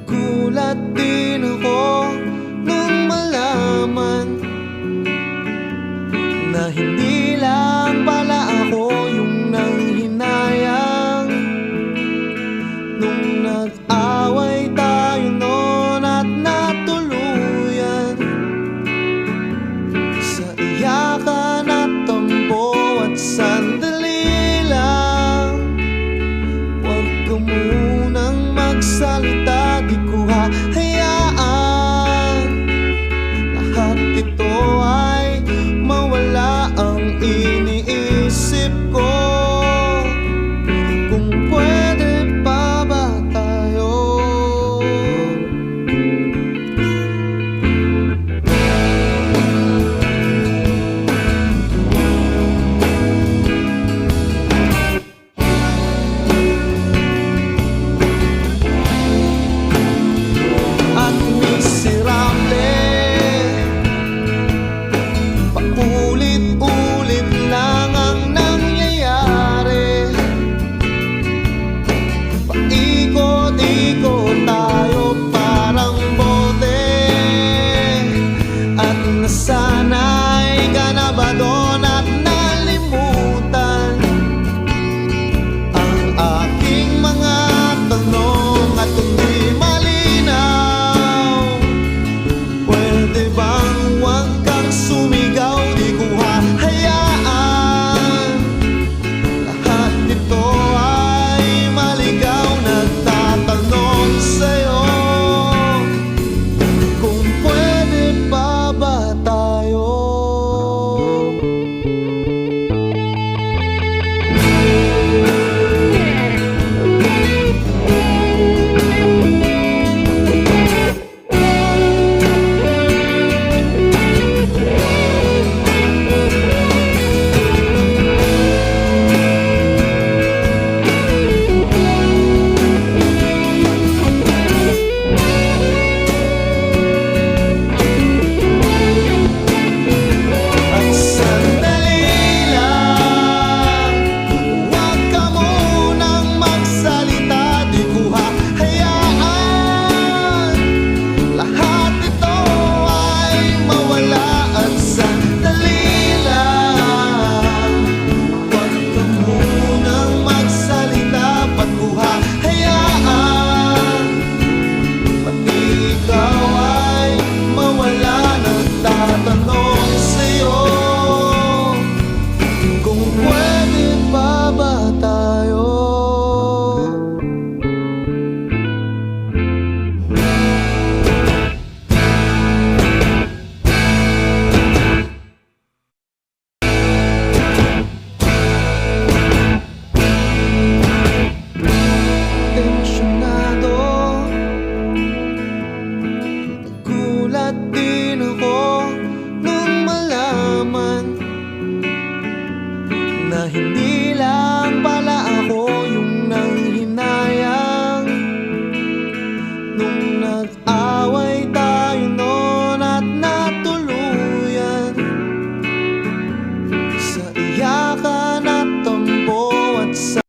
Nagulat din ako nung malaman na hindi lang pala ako yung nanghinayang nung nag-away tayo noon at natuluyan sa iyakan at tampo at sandali lang. Huwag ka munang magsalita, di ko hahayaan lahat ito ay mawala ang iniisip ko. Kung pwede pa ba tayo? At miserable, paulit-ulit lang ang nangyayari. Paikot-ikot